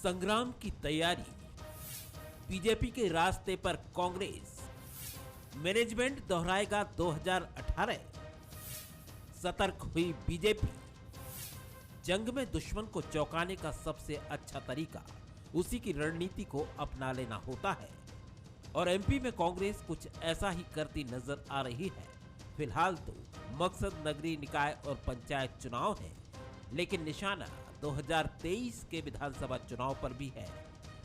संग्राम की तैयारी, बीजेपी के रास्ते पर कांग्रेस, मैनेजमेंट दोहराएगा 2018, सतर्क हुई बीजेपी, जंग में दुश्मन को चौंकाने का सबसे अच्छा तरीका उसी की रणनीति को अपना लेना होता है और एमपी में कांग्रेस कुछ ऐसा ही करती नजर आ रही है। फिलहाल तो मकसद नगरीय निकाय और पंचायत चुनाव है, लेकिन निशाना 2023 के विधानसभा चुनाव पर भी है।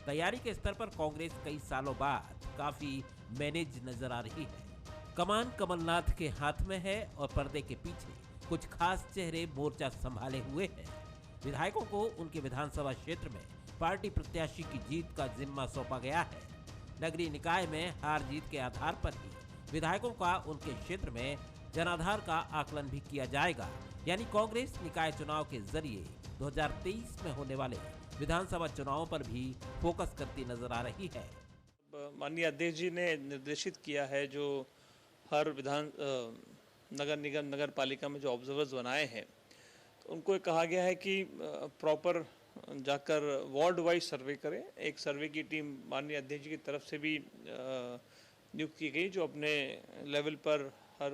तैयारी के स्तर पर कांग्रेस कई सालों बाद काफी मैनेज नजर आ रही है। कमान कमलनाथ के हाथ में है और पर्दे के पीछे कुछ खास चेहरे मोर्चा संभाले हुए हैं। विधायकों को उनके विधानसभा क्षेत्र में पार्टी प्रत्याशी की जीत का जिम्मा सौंपा गया है। नगरीय निकाय में हार जीत के आधार पर ही विधायकों का उनके क्षेत्र में जनाधार का आकलन भी किया जाएगा। यानी कांग्रेस निकाय चुनाव के जरिए 2023 में होने वाले विधानसभा चुनावों पर भी फोकस करती नजर आ रही है। माननीय अध्यक्ष जी ने निर्देशित किया है, जो हर नगर निगम नगर पालिका में जो ऑब्जर्वर्स बनाए हैं, तो उनको कहा गया है कि प्रॉपर जाकर वार्ड वाइज सर्वे करें। एक सर्वे की टीम माननीय अध्यक्ष जी की तरफ से भी नियुक्त की गई, जो अपने लेवल पर हर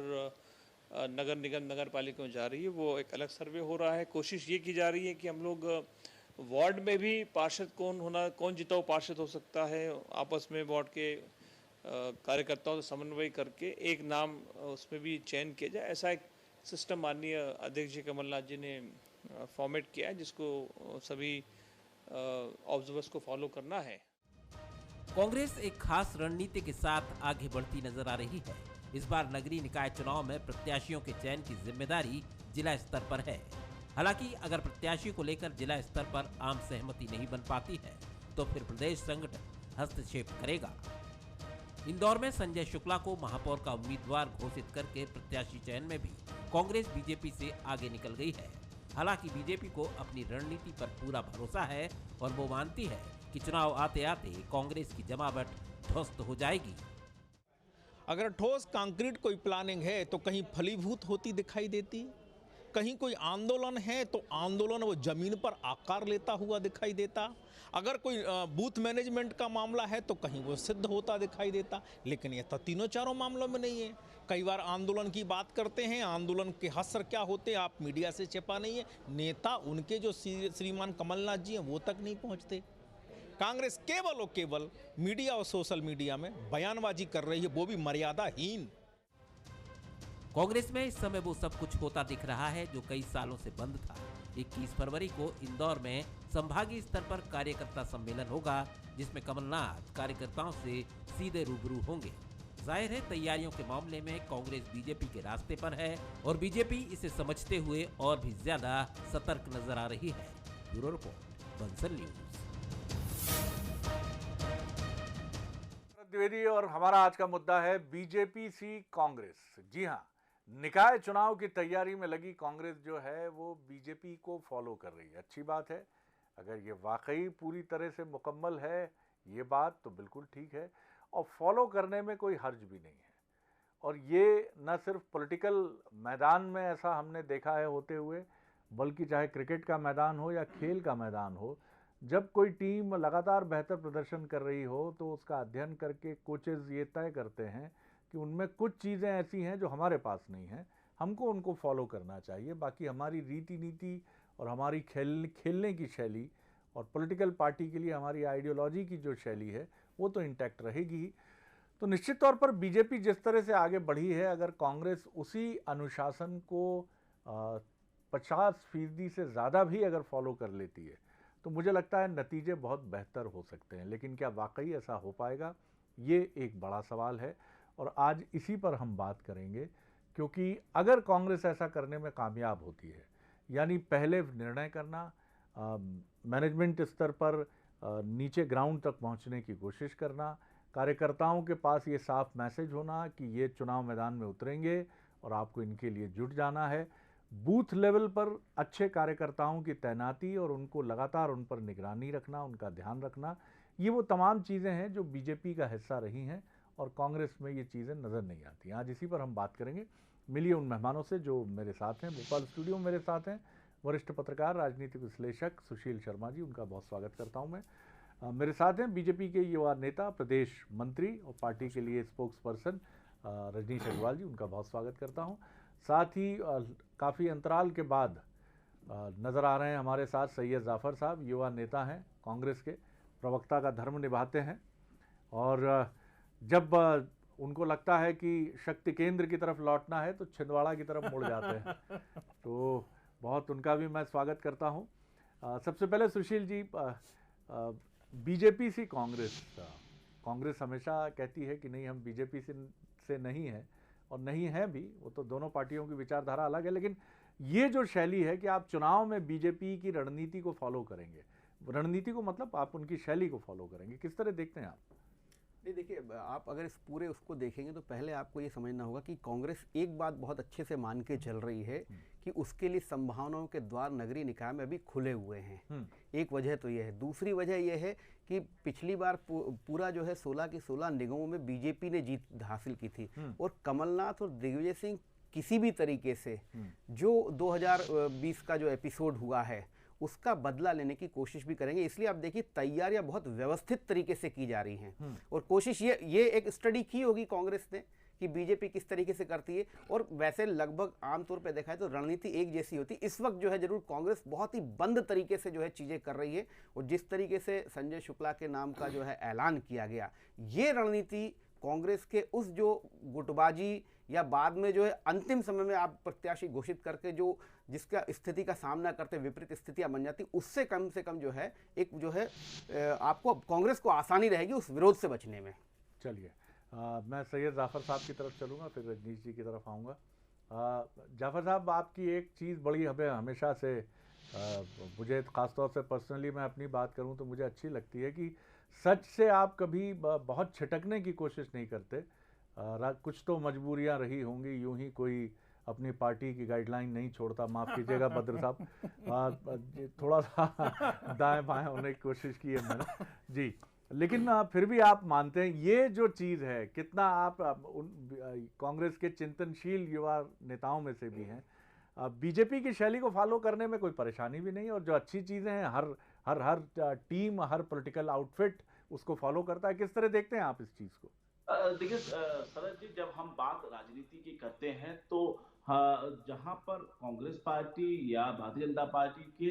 नगर निगम नगर पालिका में जा रही है। वो एक अलग सर्वे हो रहा है। कोशिश ये की जा रही है कि हम लोग वार्ड में भी पार्षद कौन जिता हुआ पार्षद हो सकता है, आपस में वार्ड के कार्यकर्ताओं से समन्वय करके एक नाम उसमें भी चयन किया जाए। ऐसा एक सिस्टम माननीय अध्यक्ष जी कमलनाथ जी ने फॉर्मेट किया है, जिसको सभी ऑब्जर्वर्स को फॉलो करना है। कांग्रेस एक खास रणनीति के साथ आगे बढ़ती नजर आ रही है। इस बार नगरीय निकाय चुनाव में प्रत्याशियों के चयन की जिम्मेदारी जिला स्तर पर है। हालांकि अगर प्रत्याशी को लेकर जिला स्तर पर आम सहमति नहीं बन पाती है तो फिर प्रदेश संगठन हस्तक्षेप करेगा। इंदौर में संजय शुक्ला को महापौर का उम्मीदवार घोषित करके प्रत्याशी चयन में भी कांग्रेस बीजेपी से आगे निकल गई है। हालांकि बीजेपी को अपनी रणनीति पर पूरा भरोसा है और वो मानती है कि चुनाव आते आते कांग्रेस की जमावट ध्वस्त हो जाएगी। अगर ठोस कंक्रीट कोई प्लानिंग है तो कहीं फलीभूत होती दिखाई देती, कहीं कोई आंदोलन है तो आंदोलन वो जमीन पर आकार लेता हुआ दिखाई देता। अगर कोई बूथ मैनेजमेंट का मामला है तो कहीं वो सिद्ध होता दिखाई देता। लेकिन ये तो तीनों चारों मामलों में नहीं है। कई बार आंदोलन की बात करते हैं, आंदोलन के हस्र क्या होते हैं आप मीडिया से छिपा नहीं है। नेता उनके जो श्रीमान कमलनाथ जी हैं वो तक नहीं पहुँचते। कांग्रेस केवल और केवल मीडिया और सोशल मीडिया में बयानबाजी कर रही है, वो भी मर्यादाहीन। कांग्रेस में इस समय वो सब कुछ होता दिख रहा है जो कई सालों से बंद था। 21 फरवरी को इंदौर में संभागीय स्तर पर कार्यकर्ता सम्मेलन होगा, जिसमें कमलनाथ कार्यकर्ताओं से सीधे रूबरू होंगे। जाहिर है तैयारियों के मामले में कांग्रेस बीजेपी के रास्ते पर है और बीजेपी इसे समझते हुए और भी ज्यादा सतर्क नजर आ रही है। Bureau report, Bansal news. Dwivedi और हमारा आज का मुद्दा है बीजेपी सी कांग्रेस। जी हाँ, निकाय चुनाव की तैयारी में लगी कांग्रेस जो है वो बीजेपी को फॉलो कर रही है। अच्छी बात है, अगर ये वाकई पूरी तरह से मुकम्मल है ये बात तो बिल्कुल ठीक है और फॉलो करने में कोई हर्ज भी नहीं है। और ये न सिर्फ पॉलिटिकल मैदान में ऐसा हमने देखा है होते हुए, बल्कि चाहे क्रिकेट का मैदान हो या खेल का मैदान हो, जब कोई टीम लगातार बेहतर प्रदर्शन कर रही हो तो उसका अध्ययन करके कोचेज़ ये तय करते हैं कि उनमें कुछ चीज़ें ऐसी हैं जो हमारे पास नहीं हैं, हमको उनको फॉलो करना चाहिए। बाकी हमारी रीति नीति और हमारी खेलने की शैली और पॉलिटिकल पार्टी के लिए हमारी आइडियोलॉजी की जो शैली है वो तो इंटैक्ट रहेगी ही। तो निश्चित तौर पर बीजेपी जिस तरह से आगे बढ़ी है, अगर कांग्रेस उसी अनुशासन को 50% से ज़्यादा भी अगर फॉलो कर लेती है तो मुझे लगता है नतीजे बहुत बेहतर हो सकते हैं। लेकिन क्या वाकई ऐसा हो पाएगा, ये एक बड़ा सवाल है और आज इसी पर हम बात करेंगे। क्योंकि अगर कांग्रेस ऐसा करने में कामयाब होती है, यानी पहले निर्णय करना, मैनेजमेंट स्तर पर नीचे ग्राउंड तक पहुंचने की कोशिश करना, कार्यकर्ताओं के पास ये साफ मैसेज होना कि ये चुनाव मैदान में उतरेंगे और आपको इनके लिए जुट जाना है, बूथ लेवल पर अच्छे कार्यकर्ताओं की तैनाती और उनको लगातार उन पर निगरानी रखना, उनका ध्यान रखना, ये वो तमाम चीज़ें हैं जो बीजेपी का हिस्सा रही हैं और कांग्रेस में ये चीज़ें नज़र नहीं आती। आज इसी पर हम बात करेंगे। मिलिए उन मेहमानों से जो मेरे साथ हैं, भोपाल स्टूडियो में मेरे साथ हैं। वरिष्ठ पत्रकार, राजनीतिक विश्लेषक सुशील शर्मा जी, उनका बहुत स्वागत करता हूं मैं। मेरे साथ हैं बीजेपी के युवा नेता, प्रदेश मंत्री और पार्टी के लिए स्पोक्स पर्सन रजनीश अग्रवाल जी, उनका बहुत स्वागत करता हूं। साथ ही काफ़ी अंतराल के बाद नज़र आ रहे हैं हमारे साथ सैयद जाफ़र साहब, युवा नेता हैं, कांग्रेस के प्रवक्ता का धर्म निभाते हैं और जब उनको लगता है कि शक्ति केंद्र की तरफ लौटना है तो छिंदवाड़ा की तरफ मुड़ जाते हैं। तो बहुत उनका भी मैं स्वागत करता हूं। सबसे पहले सुशील जी, बीजेपी से कांग्रेस हमेशा कहती है कि नहीं, हम बीजेपी से नहीं हैं और नहीं हैं भी, वो तो दोनों पार्टियों की विचारधारा अलग है, लेकिन ये जो शैली है कि आप चुनाव में बीजेपी की रणनीति को फॉलो करेंगे, रणनीति को मतलब आप उनकी शैली को फॉलो करेंगे, किस तरह देखते हैं आप? नहीं, देखिए, आप अगर इस पूरे उसको देखेंगे तो पहले आपको ये समझना होगा कि कांग्रेस एक बात बहुत अच्छे से मान के चल रही है कि उसके लिए संभावनाओं के द्वार नगरीय निकाय में अभी खुले हुए हैं। एक वजह तो ये है। दूसरी वजह यह है कि पिछली बार पूरा जो है 16 की 16 निगमों में बीजेपी ने जीत हासिल की थी और कमलनाथ और दिग्विजय सिंह किसी भी तरीके से जो 2020 का जो एपिसोड हुआ है उसका बदला लेने की कोशिश भी करेंगे। इसलिए आप देखिए, तैयारियां बहुत व्यवस्थित तरीके से की जा रही हैं और कोशिश ये एक स्टडी की होगी कांग्रेस ने कि बीजेपी किस तरीके से करती है, और वैसे लगभग आमतौर पे देखा है तो रणनीति एक जैसी होती है। इस वक्त जो है जरूर कांग्रेस बहुत ही बंद तरीके से जो है चीजें कर रही है और जिस तरीके से संजय शुक्ला के नाम का जो है ऐलान किया गया, ये रणनीति कांग्रेस के उस जो गुटबाजी या बाद में जो है अंतिम समय में आप प्रत्याशी घोषित करके जो जिसका स्थिति का सामना करते विपरीत स्थितियां बन जाती, उससे कम से कम जो है एक जो है आपको कांग्रेस को आसानी रहेगी उस विरोध से बचने में। चलिए, मैं सैयद जाफ़र साहब की तरफ चलूँगा, फिर रजनीश जी की तरफ आऊँगा। जाफ़र साहब, आपकी एक चीज़ बड़ी हमें हमेशा से मुझे ख़ासतौर से पर्सनली मैं अपनी बात करूँ तो मुझे अच्छी लगती है कि सच से आप कभी बहुत छिटकने की कोशिश नहीं करते। कुछ तो मजबूरियां रही होंगी, यूं ही कोई अपनी पार्टी की गाइडलाइन नहीं छोड़ता, माफ़ कीजिएगा बद्र साहब, थोड़ा सा दाएं बाएं होने की कोशिश की है मैंने जी, लेकिन फिर भी आप मानते हैं ये जो चीज़ है, कितना आप कांग्रेस के चिंतनशील युवा नेताओं में से भी हैं, बीजेपी की शैली को फॉलो करने में कोई परेशानी भी नहीं, और जो अच्छी चीज़ें हैं हर टीम, हर पॉलिटिकल आउटफिट उसको फॉलो करता है। किस तरह देखते हैं आप इस चीज़ को? देखिए शरद जी, जब हम बात राजनीति की करते हैं तो जहां पर कांग्रेस पार्टी या भारतीय जनता पार्टी के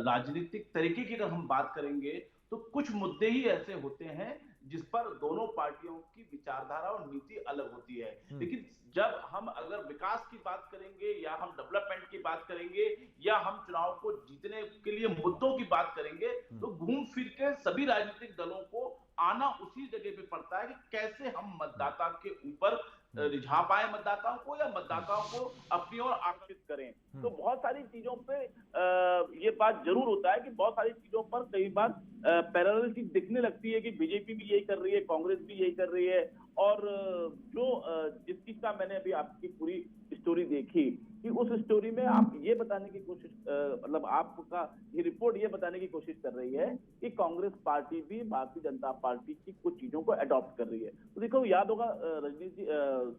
राजनीतिक तरीके की अगर हम बात करेंगे तो कुछ मुद्दे ही ऐसे होते हैं जिस पर दोनों पार्टियों की विचारधारा और नीति अलग होती है। लेकिन जब हम अगर विकास की बात करेंगे या हम डेवलपमेंट की बात करेंगे या हम चुनाव को जीतने के लिए मुद्दों की बात करेंगे तो घूम फिर के सभी राजनीतिक दलों को आना उसी जगह पे पड़ता है कि कैसे हम मतदाता के ऊपर रिझा पाए मतदाताओं को या मतदाताओं को अपनी ओर आकर्षित करें। तो बहुत सारी चीजों पे ये बात जरूर होता है कि बहुत सारी चीजों पर कई बार पैरेलल चीज दिखने लगती है कि बीजेपी भी यही कर रही है, कांग्रेस भी यही कर रही है, और जो जिस चीज का मैंने अभी आपकी पूरी स्टोरी देखी कि उस स्टोरी में आप ये बताने की कोशिश मतलब आपका ये रिपोर्ट ये बताने की कोशिश कर रही है कि कांग्रेस पार्टी भी भारतीय जनता पार्टी की कुछ चीजों को अडॉप्ट कर रही है। तो देखो, याद होगा रजनीश जी,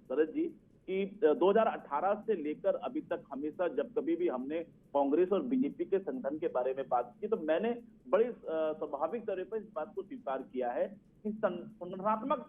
शरद जी, कि 2018 से लेकर अभी तक हमेशा जब कभी भी हमने कांग्रेस और बीजेपी के संगठन के बारे में बात की तो मैंने बड़े स्वाभाविक तौर पर इस बात को स्वीकार किया है कि संगठनात्मक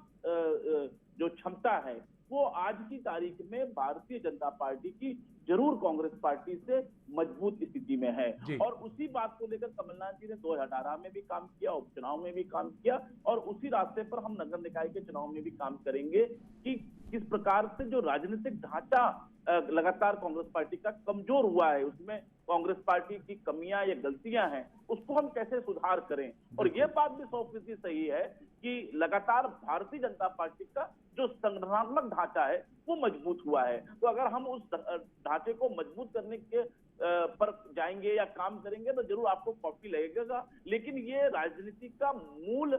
जो क्षमता है वो आज की तारीख में भारतीय जनता पार्टी की जरूर कांग्रेस पार्टी से मजबूत स्थिति में है। और उसी बात को लेकर कमलनाथ जी ने 2018 में भी काम किया, उपचुनाव में भी काम किया, और उसी रास्ते पर हम नगर निकाय के चुनाव में भी काम करेंगे कि किस प्रकार से जो राजनीतिक ढांचा लगातार कांग्रेस पार्टी का कमजोर हुआ है, उसमें कांग्रेस पार्टी की कमियां या गलतियां हैं, उसको हम कैसे सुधार करें। और यह बात भी 100% सही है कि लगातार भारतीय जनता पार्टी का जो संगठनात्मक ढांचा है वो मजबूत हुआ है। तो अगर हम उस ढांचे को मजबूत करने के पर जाएंगे या काम करेंगे तो जरूर आपको कॉपी लगेगा, लेकिन ये राजनीति का मूल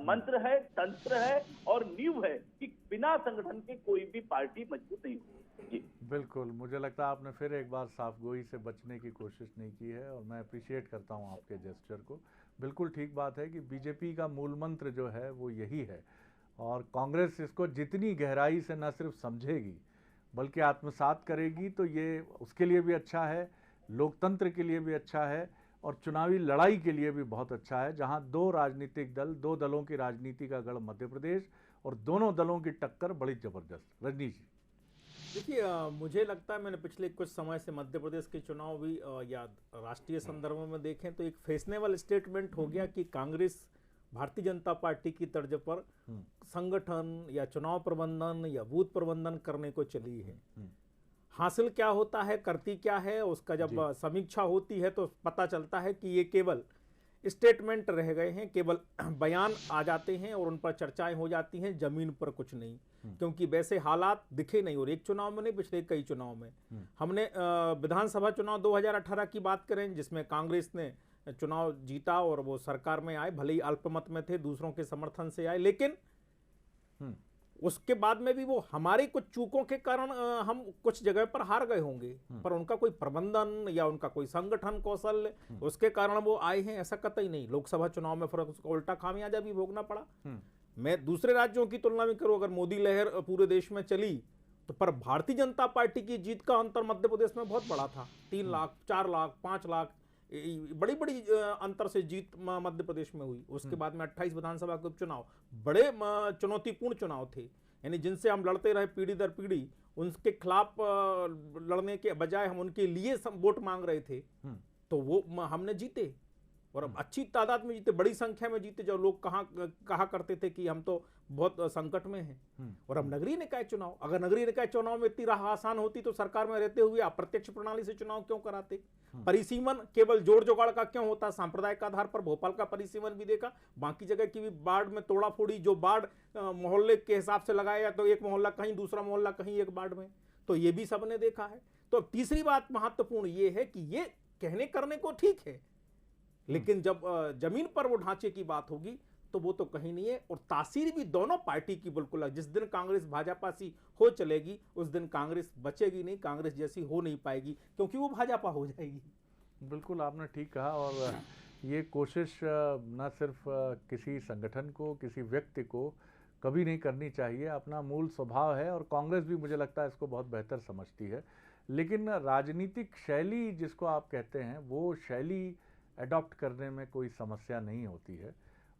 मंत्र है, तंत्र है और नींव है कि बिना संगठन के कोई भी पार्टी मजबूत नहीं होगी। बिल्कुल, मुझे लगता है आपने फिर एक बार साफगोई से बचने की कोशिश नहीं की है और मैं अप्रिशिएट करता हूं आपके जेस्चर को। बिल्कुल ठीक बात है कि बीजेपी का मूल मंत्र जो है वो यही है, और कांग्रेस इसको जितनी गहराई से न सिर्फ समझेगी बल्कि आत्मसात करेगी तो ये उसके लिए भी अच्छा है, लोकतंत्र के लिए भी अच्छा है और चुनावी लड़ाई के लिए भी बहुत अच्छा है, जहां दो राजनीतिक दल, दो दलों की राजनीति का गढ़ मध्य प्रदेश और दोनों दलों की टक्कर बड़ी जबरदस्त। रजनीश जी। देखिए, मुझे लगता है मैंने पिछले कुछ समय से मध्य प्रदेश के चुनाव भी या राष्ट्रीय संदर्भ में देखें तो एक फैशनेबल स्टेटमेंट हो गया कि कांग्रेस भारतीय जनता पार्टी की तर्ज पर संगठन या चुनाव प्रबंधन या बूथ प्रबंधन करने को चली है। हासिल क्या होता है, करती क्या है, उसका जब समीक्षा होती है तो पता चलता है कि ये केवल स्टेटमेंट रह गए हैं, केवल बयान आ जाते हैं और उन पर चर्चाएं हो जाती हैं, जमीन पर कुछ नहीं। क्योंकि वैसे हालात दिखे नहीं, और एक चुनाव में नहीं, पिछले कई चुनाव में हमने विधानसभा चुनाव 2018 की बात करें जिसमें कांग्रेस ने चुनाव जीता और वो सरकार में आए, भले ही अल्पमत में थे, दूसरों के समर्थन से आए, लेकिन उसके बाद में भी वो हमारी कुछ चूकों के कारण हम कुछ जगह पर हार गए होंगे, पर उनका कोई प्रबंधन या उनका कोई संगठन कौशल उसके कारण वो आए हैं, ऐसा कतई नहीं। लोकसभा चुनाव में फिर उसको उल्टा खामियाजा भी भोगना पड़ा। मैं दूसरे राज्यों की तुलना में करूं, अगर मोदी लहर पूरे देश में चली तो पर भारतीय जनता पार्टी की जीत का अंतर मध्य प्रदेश में बहुत बड़ा था। 3 लाख, 4 लाख, 5 लाख बड़ी बड़ी अंतर से जीत मध्य प्रदेश में हुई। उसके बाद में 28 विधानसभा के उपचुनाव बड़े चुनौतीपूर्ण चुनाव थे, यानी जिनसे हम लड़ते रहे पीढ़ी दर पीढ़ी, उनके खिलाफ लड़ने के बजाय हम उनके लिए वोट मांग रहे थे, तो वो हमने जीते और अच्छी तादाद में जीते, बड़ी संख्या में जीते। जो लोग कहा करते थे कि हम तो बहुत संकट में हैं। और अब नगरीय निकाय चुनाव, अगर नगरीय निकाय चुनाव में इतनी राह आसान होती तो सरकार में रहते हुए अप्रत्यक्ष प्रणाली से चुनाव क्यों कराते? परिसीमन केवल जोड़ जुगाड़ का क्यों होता? सांप्रदायिक आधार पर भोपाल का परिसीमन भी देखा, बाकी जगह की भी वार्ड में तोड़ा फोड़ी, जो वार्ड मोहल्ले के हिसाब से लगाया तो एक मोहल्ला कहीं, दूसरा मोहल्ला कहीं एक वार्ड में, तो ये भी सबने देखा है। तो तीसरी बात महत्वपूर्ण ये है कि ये कहने करने को ठीक है, लेकिन जब जमीन पर वो ढांचे की बात होगी तो वो तो कहीं नहीं है। और तासीर भी दोनों पार्टी की बिल्कुल, जिस दिन कांग्रेस भाजपा सी हो चलेगी उस दिन कांग्रेस बचेगी नहीं, कांग्रेस जैसी हो नहीं पाएगी, क्योंकि वो भाजपा हो जाएगी। बिल्कुल आपने ठीक कहा। और ये कोशिश न सिर्फ किसी संगठन को, किसी व्यक्ति को कभी नहीं करनी चाहिए, अपना मूल स्वभाव है और कांग्रेस भी मुझे लगता है इसको बहुत बेहतर समझती है। लेकिन राजनीतिक शैली जिसको आप कहते हैं, वो शैली अडॉप्ट करने में कोई समस्या नहीं होती है।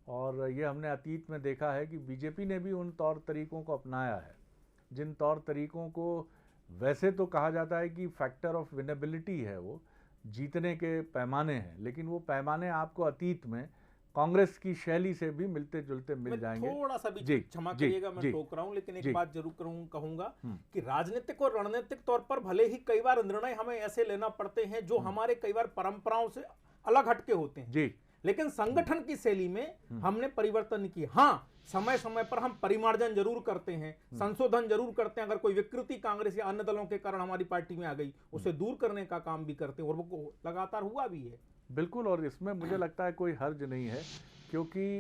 और ये हमने अतीत में देखा है कि बीजेपी ने भी उन तौर तरीकों को अपनाया है, जिन तौर तरीकों को वैसे तो कहा जाता है कि फैक्टर ऑफ विनेबिलिटी है, वो जीतने के पैमाने हैं, लेकिन वो पैमाने आपको अतीत में कांग्रेस की शैली से भी मिलते जुलते मिल जाएंगे। थोड़ा सा भी क्षमा करिएगा, मैं टोक रहा हूं, लेकिन एक बात जरूर कहूंगा कि राजनीतिक और रणनीतिक तौर पर भले ही कई बार निर्णय हमें ऐसे लेना पड़ते हैं जो हमारे कई बार परंपराओं से अलग हटके होते हैं जी, लेकिन संगठन की शैली में हमने परिवर्तन किया। हाँ, समय समय पर हम परिमार्जन जरूर करते हैं, संशोधन जरूर करते हैं। अगर कोई विकृति कांग्रेस या अन्य दलों के कारण हमारी पार्टी में आ गई, उसे दूर करने का काम भी करते हैं और वो लगातार हुआ भी है। बिल्कुल, और इसमें मुझे लगता है कोई हर्ज नहीं है, क्योंकि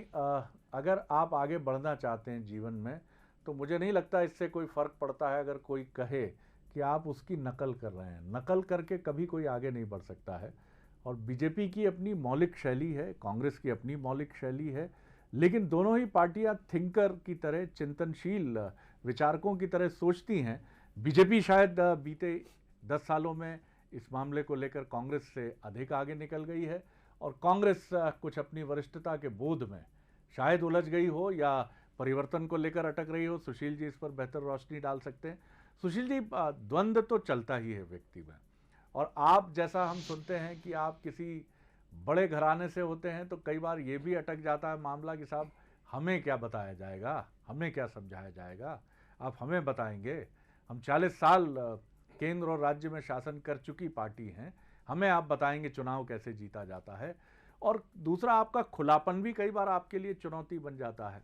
अगर आप आगे बढ़ना चाहते हैं जीवन में तो मुझे नहीं लगता इससे कोई फर्क पड़ता है अगर कोई कहे कि आप उसकी नकल कर रहे हैं। नकल करके कभी कोई आगे नहीं बढ़ सकता है। और बीजेपी की अपनी मौलिक शैली है, कांग्रेस की अपनी मौलिक शैली है, लेकिन दोनों ही पार्टियां थिंकर की तरह, चिंतनशील विचारकों की तरह सोचती हैं। बीजेपी शायद बीते 10 सालों में इस मामले को लेकर कांग्रेस से अधिक आगे निकल गई है और कांग्रेस कुछ अपनी वरिष्ठता के बोध में शायद उलझ गई हो या परिवर्तन को लेकर अटक रही हो। सुशील जी इस पर बेहतर रोशनी डाल सकते हैं। सुशील जी, द्वंद्व तो चलता ही है व्यक्ति में, और आप जैसा हम सुनते हैं कि आप किसी बड़े घराने से होते हैं तो कई बार ये भी अटक जाता है मामला कि साहब हमें क्या बताया जाएगा, हमें क्या समझाया जाएगा, आप हमें बताएंगे। हम 40 साल केंद्र और राज्य में शासन कर चुकी पार्टी हैं, हमें आप बताएंगे चुनाव कैसे जीता जाता है। और दूसरा, आपका खुलापन भी कई बार आपके लिए चुनौती बन जाता है,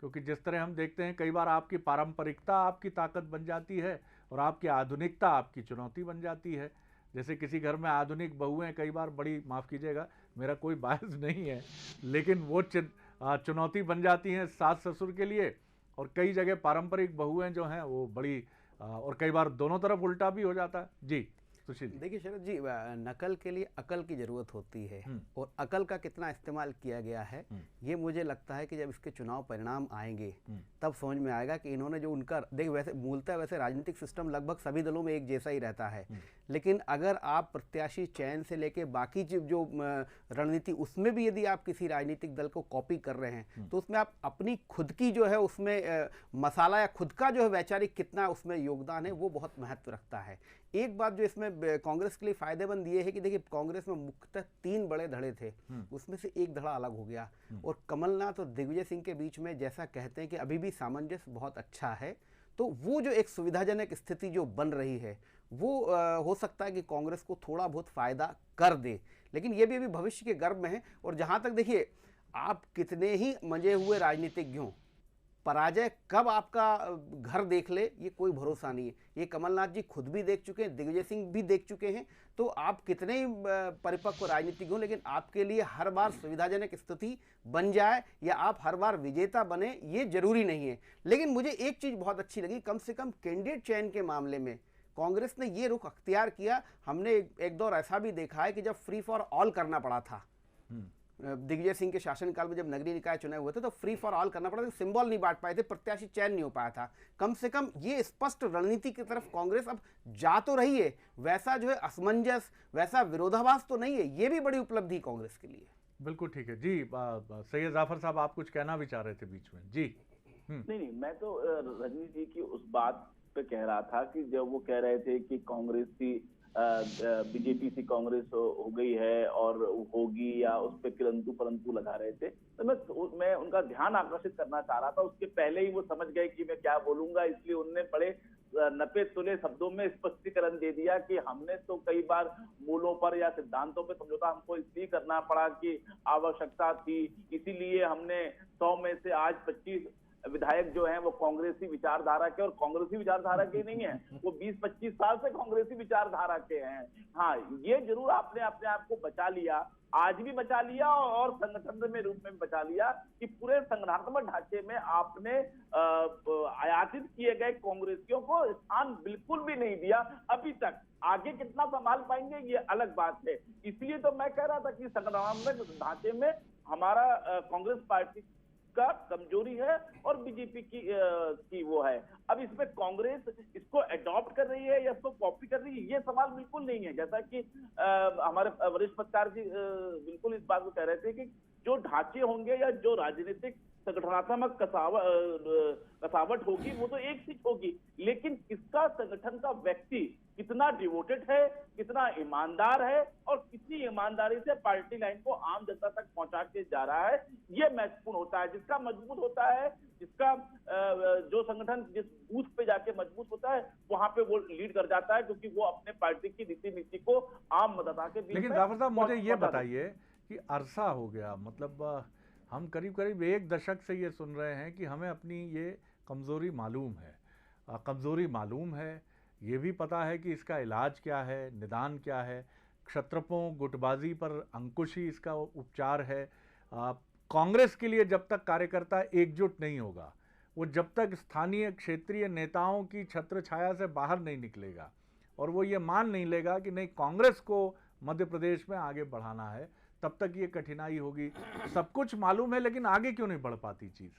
क्योंकि जिस तरह हम देखते हैं कई बार आपकी पारंपरिकता आपकी ताकत बन जाती है और आपकी आधुनिकता आपकी चुनौती बन जाती है। जैसे किसी घर में आधुनिक बहुएं कई बार बड़ी, माफ़ कीजिएगा मेरा कोई बायस नहीं है, लेकिन वो चुनौती बन जाती हैं सास ससुर के लिए, और कई जगह पारंपरिक बहुएं जो हैं वो बड़ी, और कई बार दोनों तरफ उल्टा भी हो जाता है। जी सुशील। देखिए शरद जी, नकल के लिए अकल की ज़रूरत होती है और अकल का कितना इस्तेमाल किया गया है ये मुझे लगता है कि जब इसके चुनाव परिणाम आएंगे तब समझ में आएगा कि इन्होंने जो उनका, देखिए वैसे मूलतः वैसे राजनीतिक सिस्टम लगभग सभी दलों में एक जैसा ही रहता है, लेकिन अगर आप प्रत्याशी चयन से लेके बाकी जो रणनीति, उसमें भी यदि आप किसी राजनीतिक दल को कॉपी कर रहे हैं तो उसमें आप अपनी खुद की जो है उसमें मसाला या खुद का जो है वैचारिक कितना उसमें योगदान है वो बहुत महत्व रखता है। एक बात जो इसमें कांग्रेस के लिए फायदेमंद ये है कि देखिए कांग्रेस में मुख्यतः 3 बड़े धड़े थे, उसमें से एक धड़ा अलग हो गया और कमलनाथ और दिग्विजय सिंह के बीच में जैसा कहते हैं कि अभी भी सामंजस्य बहुत अच्छा है, तो वो जो एक सुविधाजनक स्थिति जो बन रही है वो हो सकता है कि कांग्रेस को थोड़ा बहुत फायदा कर दे, लेकिन ये भी अभी भविष्य के गर्भ में है। और जहां तक देखिए आप कितने ही मंजे हुए राजनीतिज्ञ हों, पराजय कब आपका घर देख ले ये कोई भरोसा नहीं है। ये कमलनाथ जी खुद भी देख चुके हैं, दिग्विजय सिंह भी देख चुके हैं। तो आप कितने ही परिपक्व राजनीतिज्ञ हों, लेकिन आपके लिए हर बार सुविधाजनक स्थिति बन जाए या आप हर बार विजेता बने ये जरूरी नहीं है। लेकिन मुझे एक चीज बहुत अच्छी लगी, कम से कम कैंडिडेट चयन के मामले में कांग्रेस ने ये रुख अख्तियार किया। हमने एक दौर ऐसा भी देखा है कि जब फ्री फॉर ऑल करना पड़ा था, दिग्विजय सिंह के शासनकाल में जब नगरीय निकाय चुनाव हुए थे तो फ्री फॉर ऑल करना पड़ा था, सिंबल नहीं बांट पाए थे, प्रत्याशी चयन नहीं हो पाया था। कम से कम ये स्पष्ट रणनीति की तरफ कांग्रेस अब जा तो रही है, वैसा जो है असमंजस, वैसा विरोधाभास तो नहीं है। ये भी बड़ी उपलब्धि कांग्रेस के लिए। बिल्कुल ठीक है जी। सैयद जाफर साहब आप कुछ कहना भी चाह रहे थे बीच में जी। नहीं, मैं तो रजनी जी की उस बात पे कह रहा था कि जब वो कह रहे थे कि कांग्रेस की बीजेपी से कांग्रेस हो गई है और होगी या उस पर किरंतु परंतु लगा रहे थे, तो मैं उनका ध्यान आकर्षित करना चाह रहा था। उसके पहले ही वो समझ गए कि मैं क्या बोलूंगा, इसलिए उनने बड़े नपे तुले शब्दों में स्पष्टीकरण दे दिया कि हमने तो कई बार मूलों पर या सिद्धांतों पर समझौता हमको इसलिए करना पड़ा कि आवश्यकता थी, इसीलिए हमने 100 में से आज 25 विधायक जो हैं वो कांग्रेसी विचारधारा के, और कांग्रेसी विचारधारा के नहीं है, वो 20-25 साल से कांग्रेसी विचारधारा के हैं। हाँ, ये जरूर आपने अपने आप को बचा लिया, आज भी बचा लिया और संगठन में रूप में बचा लिया कि पूरे संगठनात्मक ढांचे में आपने आयातित किए गए कांग्रेसियों को स्थान बिल्कुल भी नहीं दिया अभी तक। आगे कितना संभाल पाएंगे ये अलग बात है। इसलिए तो मैं कह रहा था कि संगठनात्मक ढांचे में हमारा कांग्रेस पार्टी का कमजोरी है और बीजेपी की वो है। अब इसमें कांग्रेस इसको अडॉप्ट कर रही है या इसको कॉपी कर रही है, ये सवाल बिल्कुल नहीं है। जैसा कि हमारे वरिष्ठ पत्रकार जी बिल्कुल इस बात को कह रहे थे कि जो ढांचे होंगे या जो राजनीतिक संगठनात्मक कसावट होगी वो तो एक सीट होगी, लेकिन इसका संगठन का व्यक्ति कितना डिवोटेड है, कितना ईमानदार है और कितनी ईमानदारी से पार्टी लाइन को आम जनता तक पहुंचा के जा रहा है, ये महत्वपूर्ण होता है। जिसका मजबूत होता है, जिसका जो संगठन जिस बूथ पे जाके मजबूत होता है वहां पे वो लीड कर जाता है, क्योंकि वो अपने पार्टी की नीति को आम मतदाता के बीच। लेकिन जाफर साहब मुझे ये बताइए कि अरसा हो गया, मतलब हम करीब करीब 1 दशक से ये सुन रहे हैं कि हमें अपनी ये कमज़ोरी मालूम है, ये भी पता है कि इसका इलाज क्या है, निदान क्या है, क्षत्रपों गुटबाजी पर अंकुश ही इसका उपचार है। कांग्रेस के लिए जब तक कार्यकर्ता एकजुट नहीं होगा, वो जब तक स्थानीय क्षेत्रीय नेताओं की छत्र छाया से बाहर नहीं निकलेगा और वो ये मान नहीं लेगा कि नहीं कांग्रेस को मध्य प्रदेश में आगे बढ़ाना है, तब तक ये कठिनाई होगी। सब कुछ मालूम है लेकिन आगे क्यों नहीं बढ़ पाती चीज?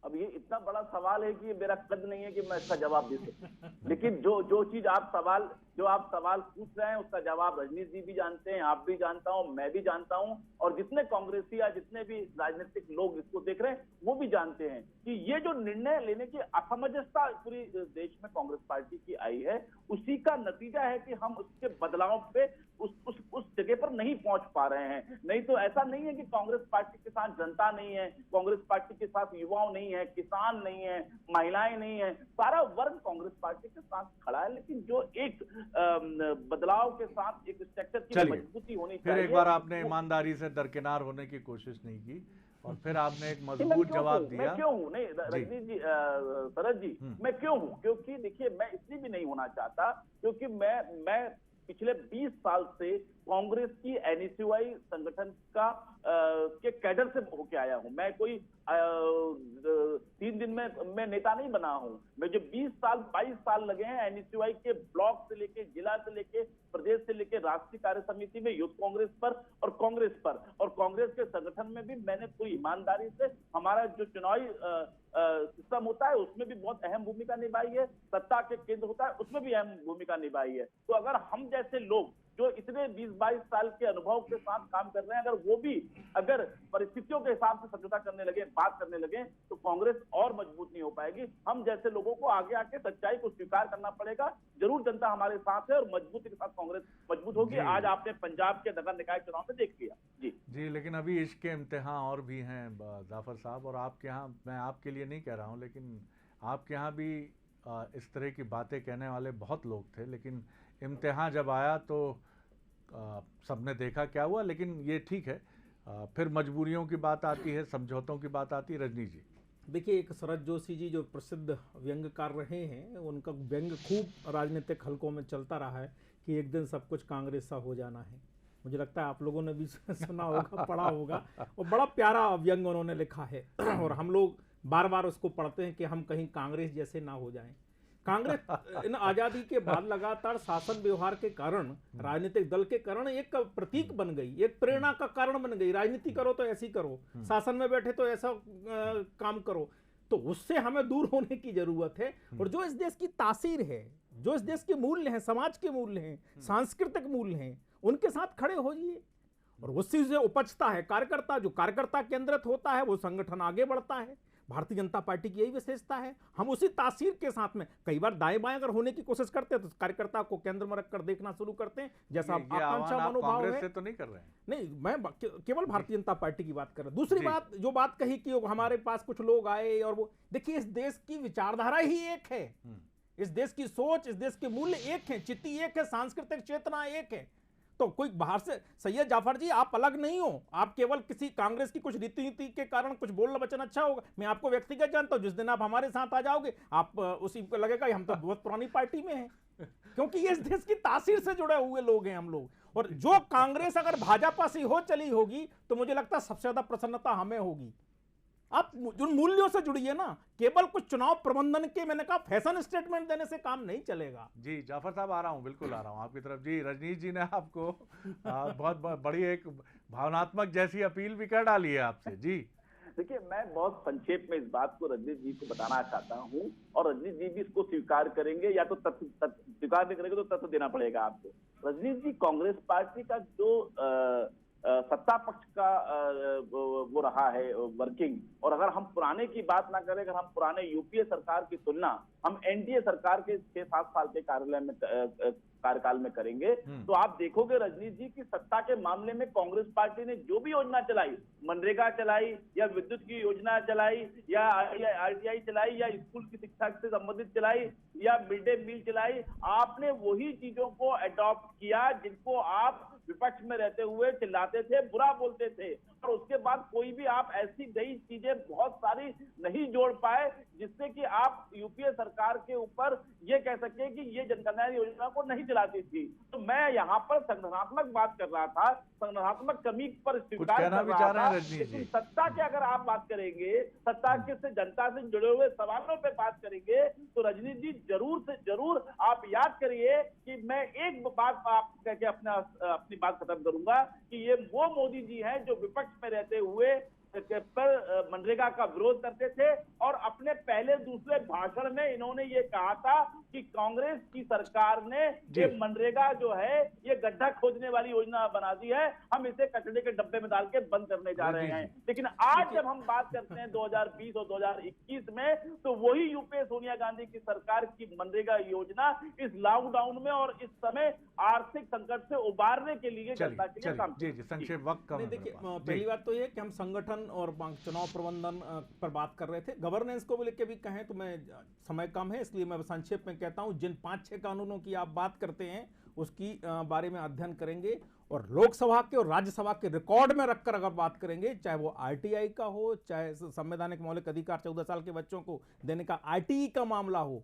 अब ये इतना बड़ा सवाल है कि मेरा कद नहीं है कि मैं इसका जवाब दे सकूं, लेकिन जो चीज आप सवाल पूछ रहे हैं उसका जवाब रजनीश जी भी जानते हैं, आप भी जानता हूं, मैं भी जानता हूं और जितने कांग्रेसी या जितने भी राजनीतिक लोग इसको देख रहे हैं वो भी जानते हैं कि ये जो निर्णय लेने की असमंजसता पूरी देश में कांग्रेस पार्टी की आई है, उसी का नतीजा है कि हम उसके बदलाव पे उस जगह पर नहीं पहुंच पा रहे हैं। नहीं तो ऐसा नहीं है कि कांग्रेस पार्टी के साथ जनता नहीं है, कांग्रेस पार्टी के साथ युवाओं नहीं है, किसान नहीं है, महिलाएं नहीं है, सारा वर्ग कांग्रेस पार्टी के साथ खड़ा है। लेकिन जो एक बदलाव के साथ एक स्ट्रक्चर की मजबूती होनी चाहिए। फिर एक बार आपने ईमानदारी से दरकिनार होने की कोशिश नहीं की और फिर आपने एक मजबूत जवाब दिया। मैं क्यों हूँ? नहीं रजनीश जी, शरद जी, मैं क्यों हूँ? क्योंकि देखिए मैं इसलिए भी नहीं होना चाहता क्योंकि मैं पिछले 20 साल से कांग्रेस की एनएसयूआई संगठन का के कैडर से होके आया हूं। मैं कोई 3 दिन में मैं नेता नहीं बना हूं। मैं जो 22 साल लगे हैं एनएसयूआई के ब्लॉक से लेके, जिला से लेके, प्रदेश से लेके राष्ट्रीय कार्य समिति में यूथ कांग्रेस पर और कांग्रेस के संगठन में भी मैंने पूरी ईमानदारी से हमारा जो चुनावी सिस्टम होता है उसमें भी बहुत अहम भूमिका निभाई है, सत्ता के केंद्र होता है उसमें भी अहम भूमिका निभाई है। तो अगर हम जैसे लोग जो इतने 20-22 साल के अनुभव के साथ काम कर रहे हैं, अगर वो भी अगर परिस्थितियों के हिसाब से समझौता करने लगे, बात करने लगे, तो कांग्रेस और मजबूत नहीं हो पाएगी। हम जैसे लोगों को आगे आके सच्चाई को स्वीकार करना पड़ेगा। जरूर जनता हमारे साथ है और मजबूती के साथ कांग्रेस मजबूत होगी। आज आपने पंजाब के नगर निकाय चुनाव में देख लिया। जी, लेकिन अभी इसके इम्तिहान और भी हैं जाफर साहब, और आपके यहाँ, मैं आपके लिए नहीं कह रहा हूँ, लेकिन आपके यहाँ भी इस तरह की बातें कहने वाले बहुत लोग थे, लेकिन इम्तिहान जब आया तो सबने देखा क्या हुआ। लेकिन ये ठीक है, फिर मजबूरियों की बात आती है, समझौतों की बात आती है। रजनी जी, देखिए, एक शरद जोशी जी जो प्रसिद्ध व्यंग्यकार रहे हैं, उनका व्यंग्य खूब राजनीतिक हलकों में चलता रहा है कि एक दिन सब कुछ कांग्रेस सा हो जाना है। मुझे लगता है आप लोगों ने भी सुना होगा, पढ़ा होगा, और बड़ा प्यारा व्यंग्य उन्होंने लिखा है और हम लोग बार बार उसको पढ़ते हैं कि हम कहीं कांग्रेस जैसे ना हो जाएं। कांग्रेस इन आजादी के बाद लगातार शासन व्यवहार के कारण, राजनीतिक दल के कारण एक प्रतीक बन गई, एक प्रेरणा का कारण बन गई। राजनीति करो तो ऐसी करो, शासन में बैठे तो ऐसा काम करो। तो उससे हमें दूर होने की जरूरत है। और जो इस देश की तासीर है, जो इस देश के मूल्य हैं, समाज के मूल्य हैं, सांस्कृतिक मूल्य हैं, उनके साथ खड़े होइए। और उसी से उपजता है कार्यकर्ता, जो कार्यकर्ता केंद्रित होता है वो संगठन आगे बढ़ता है। भारतीय जनता पार्टी की यही विशेषता है। हम उसी तासीर के साथ में कई बार दाएं बाएं अगर होने की कोशिश करते हैं तो कार्यकर्ता को केंद्र में रखकर देखना शुरू करते हैं, जैसा आकांक्षा मनोभाव है। से तो नहीं कर रहे हैं। नहीं, मैं केवल भारतीय जनता पार्टी की बात कर रहा हूं। दूसरी बात, जो बात कही कि हमारे पास कुछ लोग आए और वो, देखिए, इस देश की विचारधारा ही एक है, इस देश की सोच, इस देश के मूल्य एक है, चित्ती एक है, सांस्कृतिक चेतना एक है। तो कोई बाहर से, सैयद जाफर जी आप अलग नहीं हो, आप केवल किसी कांग्रेस की कुछ रीति नीति के कारण कुछ बोलना वचन अच्छा होगा। मैं आपको व्यक्तिगत जानता हूं, जिस दिन आप हमारे साथ आ जाओगे आप उसी को लगेगा हम तो बहुत पुरानी पार्टी में हैं, क्योंकि ये इस देश की तासीर से जुड़े हुए लोग हैं हम लोग। और जो कांग्रेस अगर भाजपा से हो चली होगी तो मुझे लगता है सबसे ज्यादा प्रसन्नता हमें होगी। आप जो मूल्यों से जुड़िए ना, केवल कुछ चुनाव प्रबंधन के, मैंने कहा, फैशन स्टेटमेंट देने से काम नहीं चलेगा। जी जाफर साहब, आ रहा हूं, बिल्कुल आ रहा हूं आपकी तरफ। जी, रजनीश जी ने आपको बहुत बड़ी एक भावनात्मक जैसी अपील भी कर डाली है आपसे। जी देखिए, मैं बहुत संक्षेप में इस बात को रजनीश जी को बताना चाहता हूं, और रजनीश जी भी इसको स्वीकार करेंगे, या तो तथ्य स्वीकार नहीं करेंगे तो तथ्य देना पड़ेगा आपको। रजनीश जी, कांग्रेस पार्टी का जो सत्ता पक्ष का वो रहा है वर्किंग, और अगर हम पुराने की बात ना करें, अगर हम पुराने यूपीए सरकार की तुलना हम एनडीए सरकार के 6-7 साल के कार्यकाल में करेंगे, तो आप देखोगे रजनीश जी की सत्ता के मामले में कांग्रेस पार्टी ने जो भी योजना चलाई, मनरेगा चलाई, या विद्युत की योजना चलाई, या आरटीआई चलाई, या स्कूल की शिक्षा से संबंधित चलाई, या मिड डे मील चलाई, आपने वही चीजों को अडॉप्ट किया जिनको आप विपक्ष में रहते हुए चिल्लाते थे, बुरा बोलते थे। और उसके बाद कोई भी आप ऐसी नई चीजें बहुत सारी नहीं जोड़ पाए जिससे कि आप यूपीए सरकार के ऊपर ये कह सके कि ये जन कल्याण योजना को नहीं चलाती थी। तो मैं यहाँ पर संगठनात्मक बात कर रहा था, संगठनात्मक कमी पर स्वीकार कर रहा था, लेकिन सत्ता की अगर आप बात करेंगे, सत्ता के से जनता से जुड़े हुए सवालों पे बात करेंगे, तो रजनीश जी जरूर से जरूर आप याद करिए कि मैं एक बात आप कह के अपनी बात खत्म करूंगा कि ये वो मोदी जी हैं जो विपक्ष में रहते हुए पर मनरेगा का विरोध करते थे, और अपने पहले दूसरे भाषण में इन्होंने ये कहा था कि कांग्रेस की सरकार ने ये मनरेगा जो है ये गड्ढा खोदने वाली योजना बना दी है, हम इसे कचरे के डब्बे में डाल के बंद करने जा रहे हैं। लेकिन आज जब हम बात करते हैं 2020 और 2021 में, तो वही यूपीए सोनिया गांधी की सरकार की मनरेगा योजना इस लॉकडाउन में और इस समय आर्थिक संकट से उबारने के लिए जनता के लिए काम। जी संक्षेप वक्त कम है। देखिए, पहली बात तो ये कि हम संगठन और चुनाव प्रबंधन पर बात कर रहे थे, गवर्नेंस को भी लेके भी कहें तो मैं, समय कम है इसलिए मैं संक्षेप में कहता हूं, जिन 5-6 कानूनों की आप बात करते हैं उसकी बारे में अध्ययन करेंगे, और लोकसभा के और राज्यसभा के रिकॉर्ड में रखकर अगर बात करेंगे, चाहे वो आरटीआई का हो, चाहे संवैधानिक मौलिक अधिकार 14 साल के बच्चों को देने का आरटीई का मामला हो,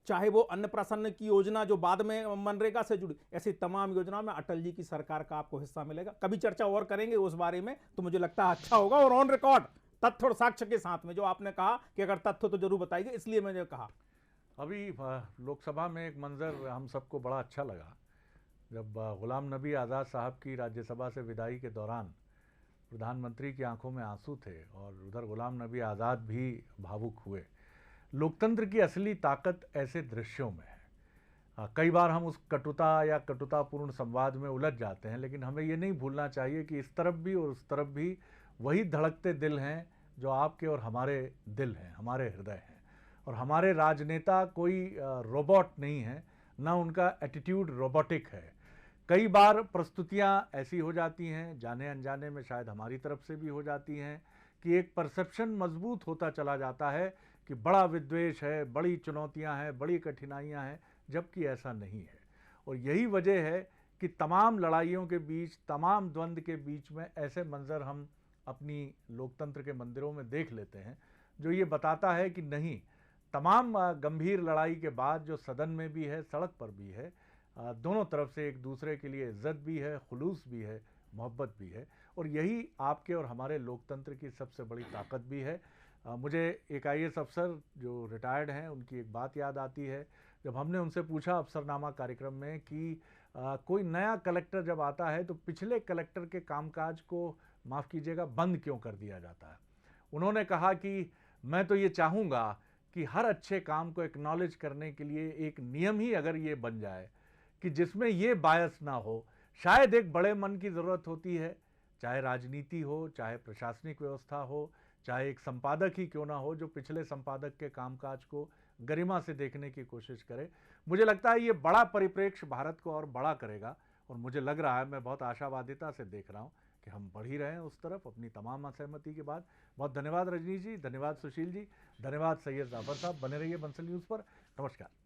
चाहे वो अन्नप्राशन की योजना जो बाद में मनरेगा से जुड़ी, ऐसी तमाम योजनाओं में अटल जी की सरकार का आपको हिस्सा मिलेगा। कभी चर्चा और करेंगे उस बारे में, तो मुझे लगता है अच्छा होगा, और ऑन रिकॉर्ड तथ्य और साक्ष्य के साथ में, जो आपने कहा कि अगर तथ्य तो जरूर बताइए, इसलिए मैंने कहा। अभी लोकसभा में एक मंजर हम सबको बड़ा अच्छा लगा, जब गुलाम नबी आज़ाद साहब की राज्यसभा से विदाई के दौरान प्रधानमंत्री की आंखों में आंसू थे और उधर गुलाम नबी आज़ाद भी भावुक हुए। लोकतंत्र की असली ताकत ऐसे दृश्यों में है। कई बार हम उस कटुता या कटुतापूर्ण संवाद में उलझ जाते हैं, लेकिन हमें ये नहीं भूलना चाहिए कि इस तरफ भी और उस तरफ भी वही धड़कते दिल हैं जो आपके और हमारे दिल हैं, हमारे हृदय हैं। और हमारे राजनेता कोई रोबोट नहीं है, ना उनका एटीट्यूड रोबोटिक है। कई बार प्रस्तुतियां ऐसी हो जाती हैं, जाने अनजाने में शायद हमारी तरफ से भी हो जाती हैं, कि एक परसेप्शन मजबूत होता चला जाता है कि बड़ा विद्वेष है, बड़ी चुनौतियां हैं, बड़ी कठिनाइयां हैं, जबकि ऐसा नहीं है। और यही वजह है कि तमाम लड़ाइयों के बीच, तमाम द्वंद्व के बीच में ऐसे मंजर हम अपनी लोकतंत्र के मंदिरों में देख लेते हैं, जो ये बताता है कि नहीं, तमाम गंभीर लड़ाई के बाद जो सदन में भी है, सड़क पर भी है, दोनों तरफ से एक दूसरे के लिए इज्जत भी है, खुलूस भी है, मोहब्बत भी है। और यही आपके और हमारे लोकतंत्र की सबसे बड़ी ताकत भी है। मुझे एक IAS अफसर जो रिटायर्ड हैं, उनकी एक बात याद आती है, जब हमने उनसे पूछा अफसरनामा कार्यक्रम में कि कोई नया कलेक्टर जब आता है तो पिछले कलेक्टर के कामकाज को, माफ़ कीजिएगा, बंद क्यों कर दिया जाता है। उन्होंने कहा कि मैं तो ये चाहूँगा कि हर अच्छे काम को एक्नॉलेज करने के लिए एक नियम ही अगर ये बन जाए कि जिसमें ये बायस ना हो। शायद एक बड़े मन की ज़रूरत होती है, चाहे राजनीति हो, चाहे प्रशासनिक व्यवस्था हो, चाहे एक संपादक ही क्यों ना हो जो पिछले संपादक के कामकाज को गरिमा से देखने की कोशिश करे। मुझे लगता है ये बड़ा परिप्रेक्ष्य भारत को और बड़ा करेगा, और मुझे लग रहा है, मैं बहुत आशावादिता से देख रहा हूँ कि हम बढ़ ही रहे हैं उस तरफ अपनी तमाम असहमति के बाद। बहुत धन्यवाद रजनीश जी, धन्यवाद सुशील जी, धन्यवाद सैयद जाफर साहब। बने रहिए बंसल न्यूज़ पर। नमस्कार।